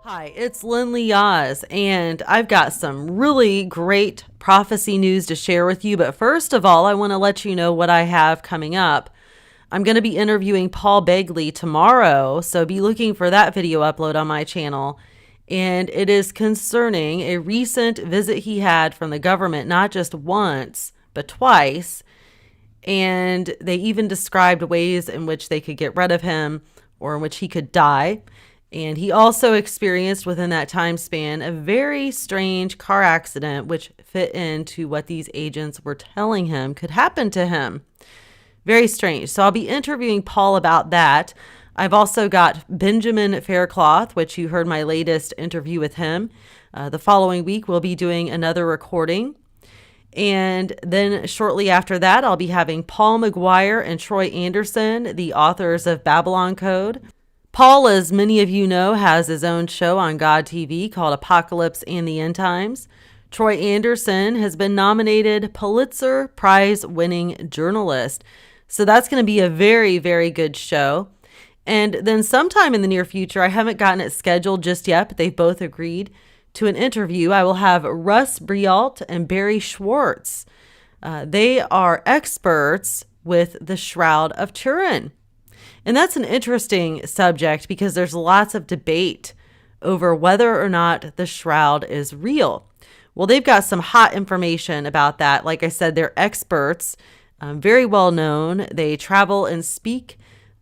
Hi, it's Lindley Oz, and I've got some really great prophecy news to share with you. But first of all, I want to let you know what I have coming up. I'm going to be interviewing Paul Begley tomorrow, so be looking for that video upload on my channel. And it is concerning a recent visit he had from the government, not just once, but twice. And they even described ways in which they could get rid of him or in which he could die. And he also experienced within that time span a very strange car accident, which fit into what these agents were telling him could happen to him. Very strange. So I'll be interviewing Paul about that. I've also got Benjamin Faircloth, which you heard my latest interview with him. The following week, we'll be doing another recording. And then shortly after that, I'll be having Paul McGuire and Troy Anderson, the authors of Babylon Code. Paul, as many of you know, has his own show on God TV called Apocalypse and the End Times. Troy Anderson has been nominated Pulitzer Prize-winning journalist. So that's going to be a very, very good show. And then sometime in the near future, I haven't gotten it scheduled just yet, but they've both agreed to an interview. I will have Russ Brialt and Barry Schwartz. They are experts with the Shroud of Turin. And that's an interesting subject because there's lots of debate over whether or not the shroud is real. Well, they've got some hot information about that. Like I said, they're experts, very well known. They travel and speak,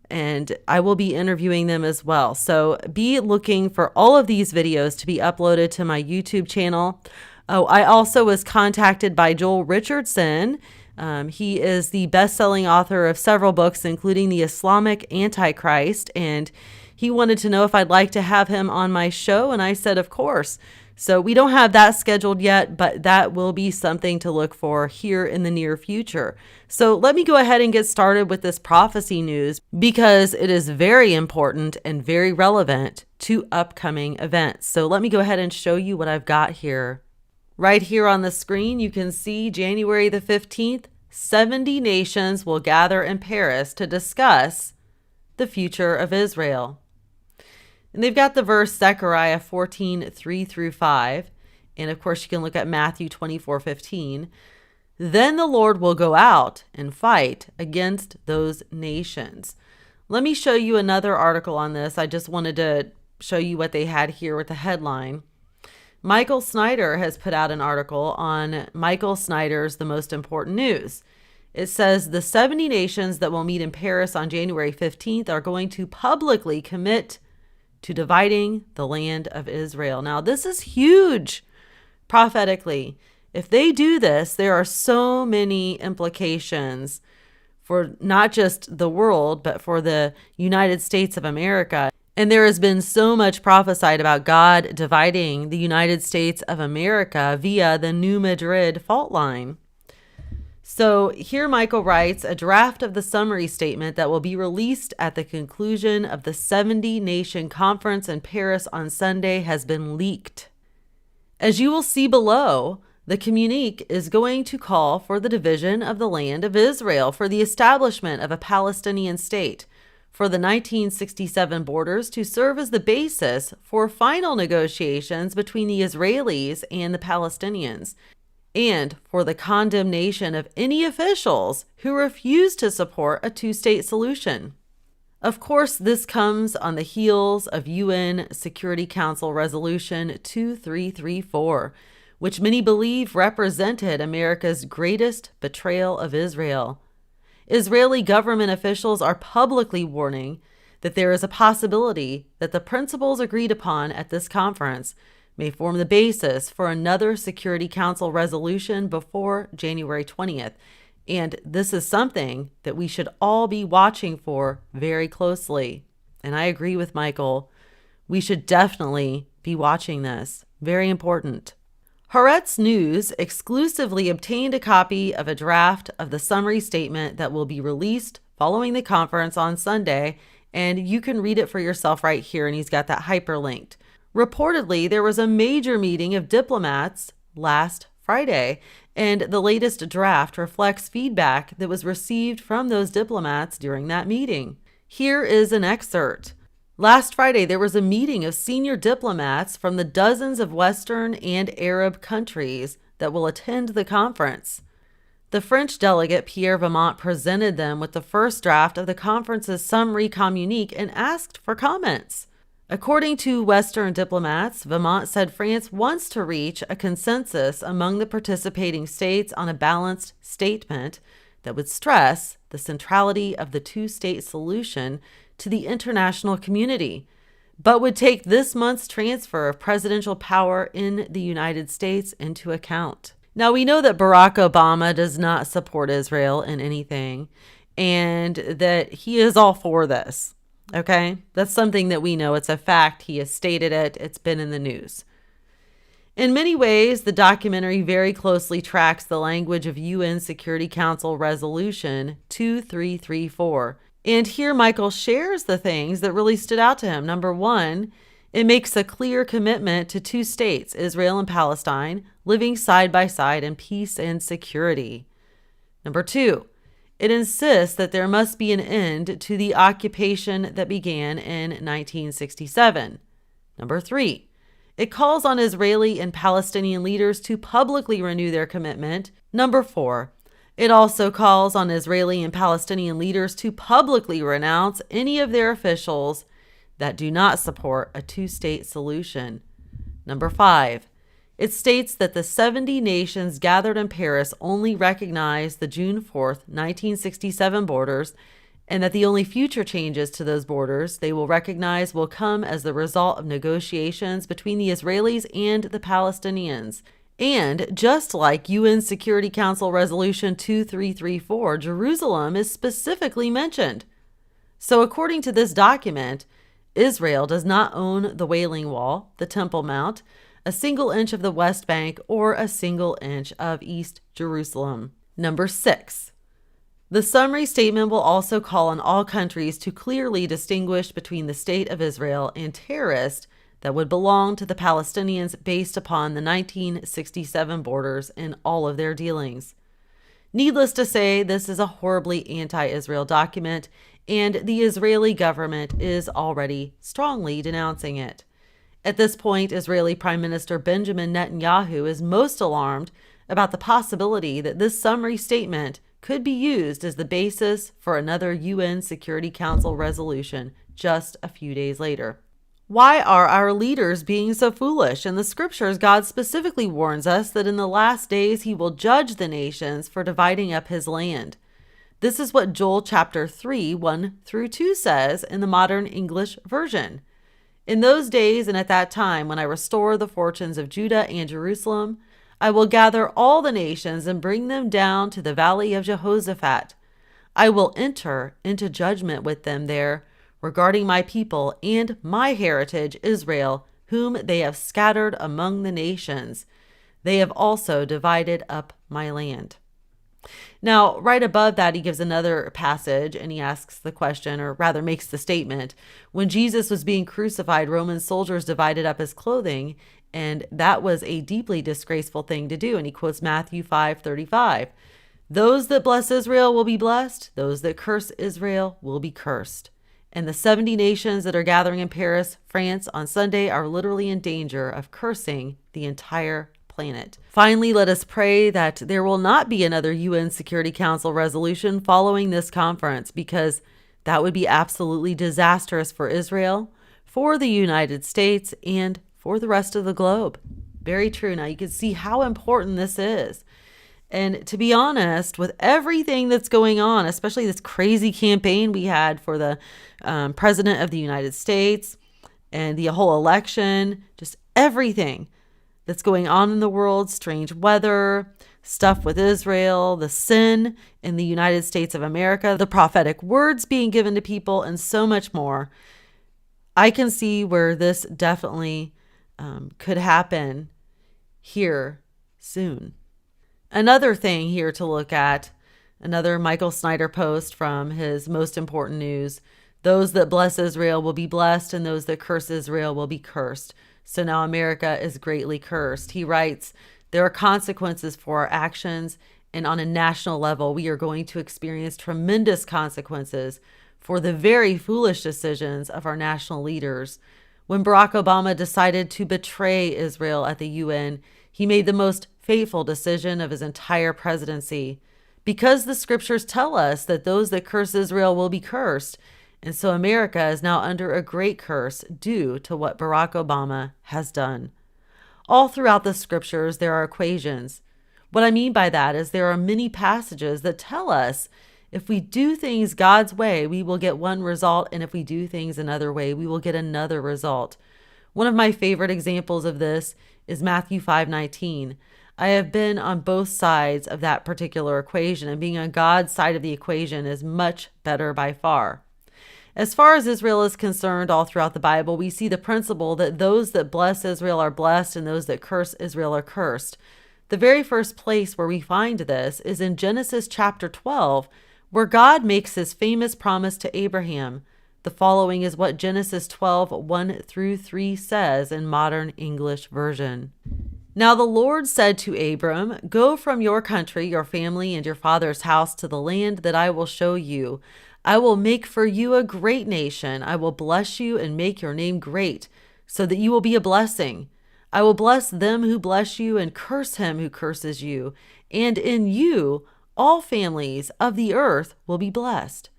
and I will be interviewing them as well. So be looking for all of these videos to be uploaded to my YouTube channel. Oh, I also was contacted by Joel Richardson. He is the best-selling author of several books, including The Islamic Antichrist, and he wanted to know if I'd like to have him on my show, and I said, of course. So we don't have that scheduled yet, but that will be something to look for here in the near future. So let me go ahead and get started with this prophecy news because it is very important and very relevant to upcoming events. So let me go ahead and show you what I've got here. Right here on the screen, you can see January the 15th, 70 nations will gather in Paris to discuss the future of Israel. And they've got the verse Zechariah 14:3-5. And of course, you can look at Matthew 24:15. Then the Lord will go out and fight against those nations. Let me show you another article on this. I just wanted to show you what they had here with the headline. Michael Snyder has put out an article on Michael Snyder's The Most Important News. It says the 70 nations that will meet in Paris on January 15th are going to publicly commit to dividing the land of Israel. Now, this is huge prophetically. If they do this, there are so many implications for not just the world, but for the United States of America. And there has been so much prophesied about God dividing the United States of America via the New Madrid fault line. So here Michael writes, a draft of the summary statement that will be released at the conclusion of the 70-nation conference in Paris on Sunday has been leaked. As you will see below, the communique is going to call for the division of the land of Israel, for the establishment of a Palestinian state, for the 1967 borders to serve as the basis for final negotiations between the Israelis and the Palestinians, and for the condemnation of any officials who refuse to support a two-state solution. Of course, this comes on the heels of UN Security Council Resolution 2334, which many believe represented America's greatest betrayal of Israel. Israeli government officials are publicly warning that there is a possibility that the principles agreed upon at this conference may form the basis for another Security Council resolution before January 20th. And this is something that we should all be watching for very closely. And I agree with Michael. We should definitely be watching this. Very important. Haaretz News exclusively obtained a copy of a draft of the summary statement that will be released following the conference on Sunday, and you can read it for yourself right here, and he's got that hyperlinked. Reportedly, there was a major meeting of diplomats last Friday, and the latest draft reflects feedback that was received from those diplomats during that meeting. Here is an excerpt. Last Friday, there was a meeting of senior diplomats from the dozens of Western and Arab countries that will attend the conference. The French delegate Pierre Vimont presented them with the first draft of the conference's summary communique and asked for comments. According to Western diplomats, Vimont said France wants to reach a consensus among the participating states on a balanced statement that would stress the centrality of the two-state solution to the international community, but would take this month's transfer of presidential power in the United States into account. Now, we know that Barack Obama does not support Israel in anything, and that he is all for this. Okay? That's something that we know. It's a fact. He has stated it. It's been in the news. In many ways, the documentary very closely tracks the language of UN Security Council Resolution 2334. And here Michael shares the things that really stood out to him. Number one, it makes a clear commitment to two states, Israel and Palestine, living side by side in peace and security. Number two, it insists that there must be an end to the occupation that began in 1967. Number three, it calls on Israeli and Palestinian leaders to publicly renew their commitment. Number four, it also calls on Israeli and Palestinian leaders to publicly renounce any of their officials that do not support a two-state solution. Number five, it states that the 70 nations gathered in Paris only recognize the June 4th, 1967 borders, and that the only future changes to those borders they will recognize will come as the result of negotiations between the Israelis and the Palestinians. And just like UN Security Council Resolution 2334, Jerusalem is specifically mentioned. So according to this document, Israel does not own the Wailing Wall, the Temple Mount, a single inch of the West Bank, or a single inch of East Jerusalem. Number six, the summary statement will also call on all countries to clearly distinguish between the State of Israel and terrorists that would belong to the Palestinians based upon the 1967 borders in all of their dealings. Needless to say, this is a horribly anti-Israel document, and the Israeli government is already strongly denouncing it. At this point, Israeli Prime Minister Benjamin Netanyahu is most alarmed about the possibility that this summary statement could be used as the basis for another UN Security Council resolution just a few days later. Why are our leaders being so foolish? In the scriptures, God specifically warns us that in the last days he will judge the nations for dividing up his land. This is what Joel chapter 3, 1 through 2 says in the modern English version. In those days and at that time, when I restore the fortunes of Judah and Jerusalem, I will gather all the nations and bring them down to the valley of Jehoshaphat. I will enter into judgment with them there regarding my people and my heritage Israel, whom they have scattered among the nations. They have also divided up my land. Now, right above that, he gives another passage and he asks the question, or rather makes the statement, when Jesus was being crucified, Roman soldiers divided up his clothing, and that was a deeply disgraceful thing to do. And he quotes Matthew 5:35. Those that bless Israel will be blessed. Those that curse Israel will be cursed. And the 70 nations that are gathering in Paris, France on Sunday are literally in danger of cursing the entire planet. Finally, let us pray that there will not be another UN Security Council resolution following this conference, because that would be absolutely disastrous for Israel, for the United States, and for the rest of the globe. Very true. Now you can see how important this is. And to be honest, with everything that's going on, especially this crazy campaign we had for the president of the United States and the whole election, just everything that's going on in the world, strange weather, stuff with Israel, the sin in the United States of America, the prophetic words being given to people, and so much more, I can see where this definitely could happen here soon. Another thing here to look at, another Michael Snyder post from his Most Important News. Those that bless Israel will be blessed, and those that curse Israel will be cursed. So now America is greatly cursed. He writes, there are consequences for our actions, and on a national level, we are going to experience tremendous consequences for the very foolish decisions of our national leaders. When Barack Obama decided to betray Israel at the UN, he made the most fateful decision of his entire presidency, because the scriptures tell us that those that curse Israel will be cursed. And so America is now under a great curse due to what Barack Obama has done. All throughout the scriptures, there are equations. What I mean by that is there are many passages that tell us if we do things God's way, we will get one result, and if we do things another way, we will get another result. One of my favorite examples of this is Matthew 5:19. I have been on both sides of that particular equation, and being on God's side of the equation is much better by far. As far as Israel is concerned, all throughout the Bible, we see the principle that those that bless Israel are blessed and those that curse Israel are cursed. The very first place where we find this is in Genesis chapter 12, where God makes his famous promise to Abraham. The following is what Genesis 12, 1-3 says in modern English version. Now the Lord said to Abram, "Go from your country, your family, and your father's house to the land that I will show you. I will make for you a great nation. I will bless you and make your name great, so that you will be a blessing. I will bless them who bless you and curse him who curses you. And in you, all families of the earth will be blessed."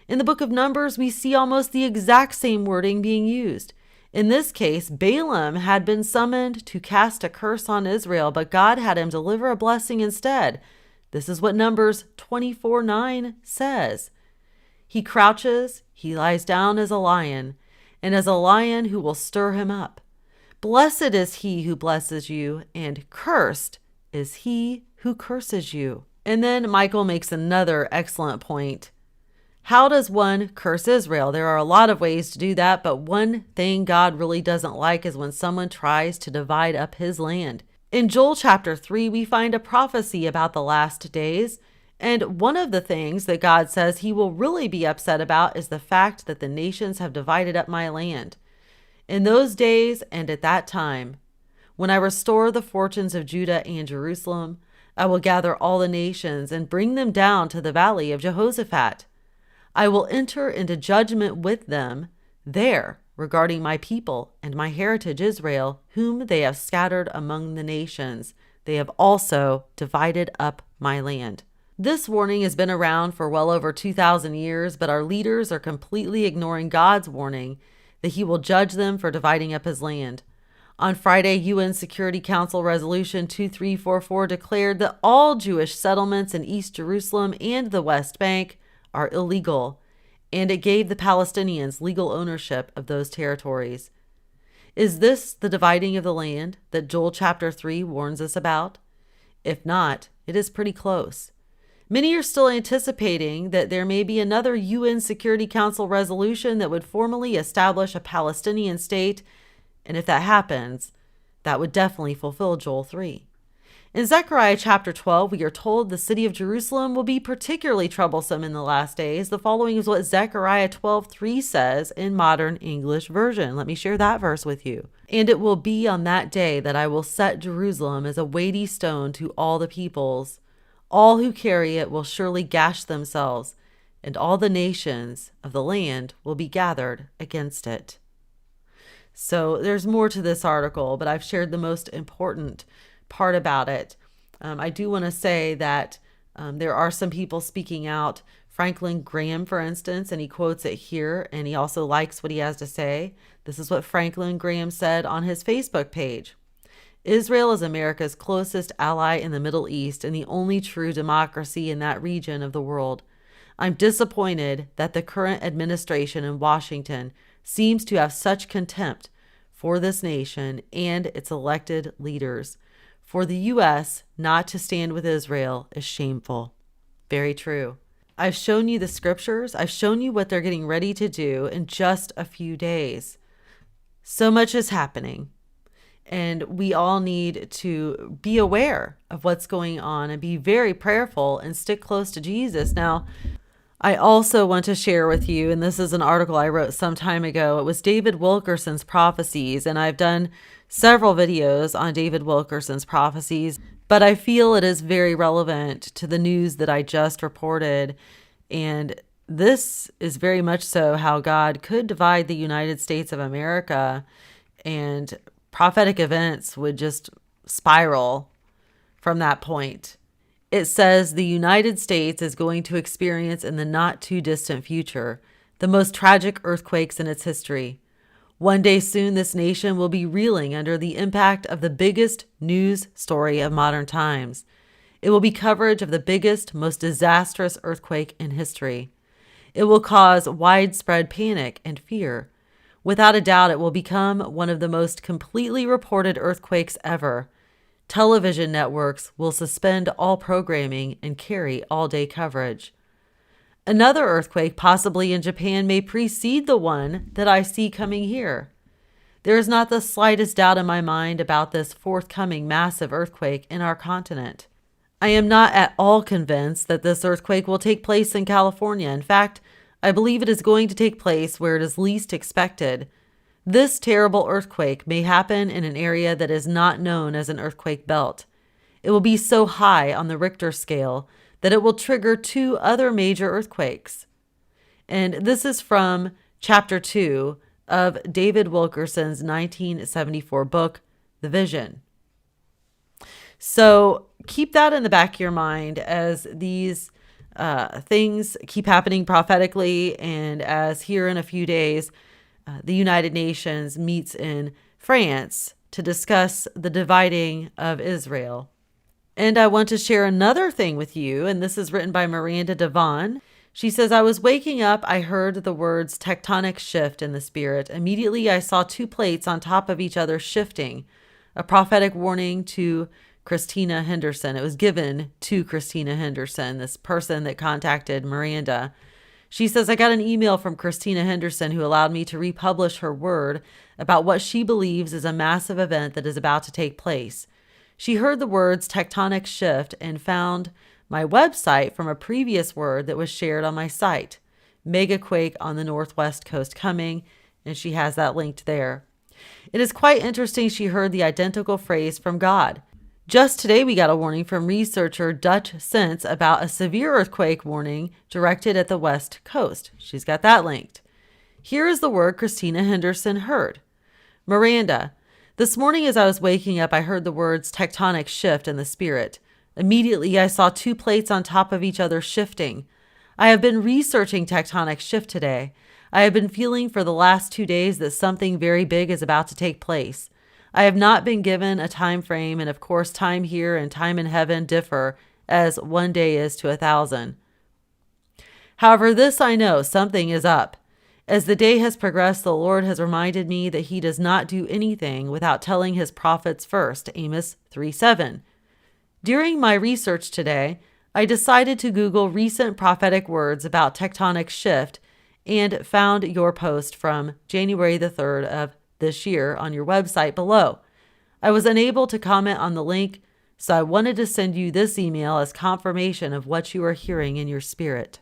In the book of Numbers, we see almost the exact same wording being used. In this case, Balaam had been summoned to cast a curse on Israel, but God had him deliver a blessing instead. This is what Numbers 24:9 says. He crouches, he lies down as a lion, and as a lion who will stir him up. Blessed is he who blesses you, and cursed is he who curses you. And then Michael makes another excellent point. How does one curse Israel? There are a lot of ways to do that, but one thing God really doesn't like is when someone tries to divide up his land. In Joel chapter 3, we find a prophecy about the last days. And one of the things that God says he will really be upset about is the fact that the nations have divided up my land. In those days and at that time, when I restore the fortunes of Judah and Jerusalem, I will gather all the nations and bring them down to the valley of Jehoshaphat. I will enter into judgment with them there regarding my people and my heritage Israel, whom they have scattered among the nations. They have also divided up my land. This warning has been around for well over 2,000 years, but our leaders are completely ignoring God's warning that he will judge them for dividing up his land. On Friday, UN Security Council Resolution 2344 declared that all Jewish settlements in East Jerusalem and the West Bank are illegal, and it gave the Palestinians legal ownership of those territories. Is this the dividing of the land that Joel chapter 3 warns us about? If not, it is pretty close. Many are still anticipating that there may be another UN Security Council resolution that would formally establish a Palestinian state, and if that happens, that would definitely fulfill Joel 3. In Zechariah chapter 12, we are told the city of Jerusalem will be particularly troublesome in the last days. The following is what Zechariah 12:3 says in modern English version. Let me share that verse with you. "And it will be on that day that I will set Jerusalem as a weighty stone to all the peoples. All who carry it will surely gash themselves, and all the nations of the land will be gathered against it." So there's more to this article, but I've shared the most important part about it. I do want to say that there are some people speaking out. Franklin Graham, for instance, and he quotes it here, and he also likes what he has to say. This is what Franklin Graham said on his Facebook page. "Israel is America's closest ally in the Middle East and the only true democracy in that region of the world. I'm disappointed that the current administration in Washington seems to have such contempt for this nation and its elected leaders. For the U.S. not to stand with Israel is shameful." Very true. I've shown you the scriptures. I've shown you what they're getting ready to do in just a few days. So much is happening. And we all need to be aware of what's going on and be very prayerful and stick close to Jesus. Now, I also want to share with you, and this is an article I wrote some time ago. It was David Wilkerson's prophecies, and I've done several videos on David Wilkerson's prophecies, but I feel it is very relevant to the news that I just reported. And this is very much so how God could divide the United States of America, and prophetic events would just spiral from that point. It says the United States is going to experience in the not too distant future the most tragic earthquakes in its history. One day soon, this nation will be reeling under the impact of the biggest news story of modern times. It will be coverage of the biggest, most disastrous earthquake in history. It will cause widespread panic and fear. Without a doubt, it will become one of the most completely reported earthquakes ever. Television networks will suspend all programming and carry all-day coverage. Another earthquake, possibly in Japan, may precede the one that I see coming here. There is not the slightest doubt in my mind about this forthcoming massive earthquake in our continent. I am not at all convinced that this earthquake will take place in California. In fact, I believe it is going to take place where it is least expected. This terrible earthquake may happen in an area that is not known as an earthquake belt. It will be so high on the Richter scale that it will trigger 2 other major earthquakes. And this is from chapter 2 of David Wilkerson's 1974 book, The Vision. So keep that in the back of your mind as these things keep happening prophetically, and as here in a few days, the United Nations meets in France to discuss the dividing of Israel. And I want to share another thing with you, and this is written by Miranda Devon. She says, I was waking up, I heard the words tectonic shift in the spirit. Immediately I saw 2 plates on top of each other shifting, a prophetic warning to Christina Henderson. It was given to Christina Henderson, this person that contacted Miranda. She says, I got an email from Christina Henderson who allowed me to republish her word about what she believes is a massive event that is about to take place. She heard the words tectonic shift and found my website from a previous word that was shared on my site, Megaquake on the Northwest Coast Coming, and she has that linked there. It is quite interesting she heard the identical phrase from God. Just today, we got a warning from researcher Dutch Sense about a severe earthquake warning directed at the West Coast. She's got that linked. Here is the word Christina Henderson heard. Miranda, this morning as I was waking up, I heard the words tectonic shift in the spirit. Immediately, I saw 2 plates on top of each other shifting. I have been researching tectonic shift today. I have been feeling for the last 2 days that something very big is about to take place. I have not been given a time frame, and of course time here and time in heaven differ, as 1 day is to 1,000. However, this I know, something is up. As the day has progressed, the Lord has reminded me that he does not do anything without telling his prophets first, Amos 3:7. During my research today, I decided to Google recent prophetic words about tectonic shift and found your post from January the 3rd of this year on your website below. I was unable to comment on the link, so I wanted to send you this email as confirmation of what you are hearing in your spirit.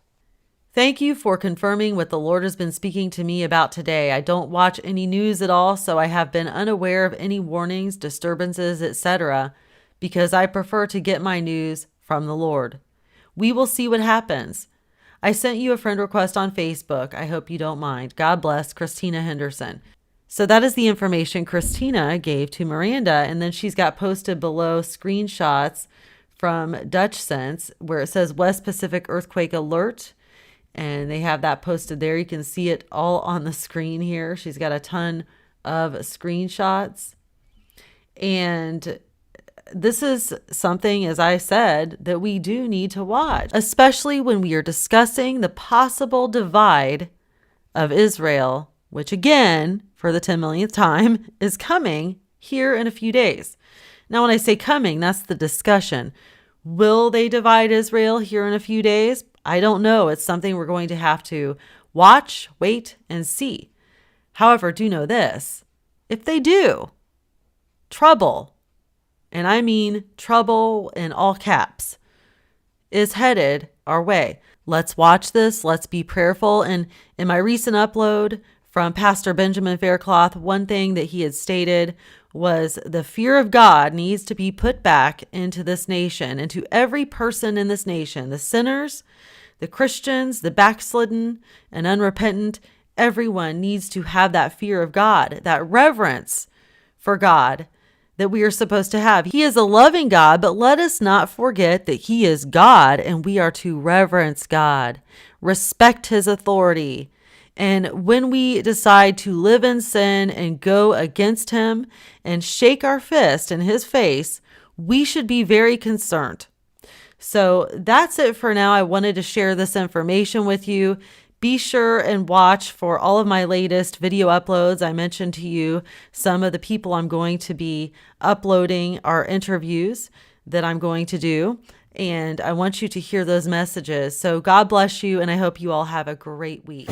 Thank you for confirming what the Lord has been speaking to me about today. I don't watch any news at all, so I have been unaware of any warnings, disturbances, etc., because I prefer to get my news from the Lord. We will see what happens. I sent you a friend request on Facebook. I hope you don't mind. God bless, Christina Henderson. So that is the information Christina gave to Miranda, and then she's got posted below screenshots from Dutch Sense where it says West Pacific Earthquake Alert, and they have that posted there. You can see it all on the screen here. She's got a ton of screenshots, and this is something, as I said, that we do need to watch, especially when we are discussing the possible divide of Israel, which again, for the 10 millionth time, is coming here in a few days. Now, when I say coming, that's the discussion. Will they divide Israel here in a few days? I don't know. It's something we're going to have to watch, wait, and see. However, do know this. If they do, trouble, and I mean trouble in all caps, is headed our way. Let's watch this. Let's be prayerful. And in my recent upload from Pastor Benjamin Faircloth, one thing that he had stated was the fear of God needs to be put back into this nation, into every person in this nation, the sinners, The Christians, the backslidden and unrepentant, everyone needs to have that fear of God, that reverence for God that we are supposed to have. He is a loving God, but let us not forget that He is God and we are to reverence God, respect His authority. And when we decide to live in sin and go against Him and shake our fist in His face, we should be very concerned. So that's it for now. I wanted to share this information with you. Be sure and watch for all of my latest video uploads. I mentioned to you some of the people I'm going to be uploading are interviews that I'm going to do. And I want you to hear those messages. So God bless you, and I hope you all have a great week.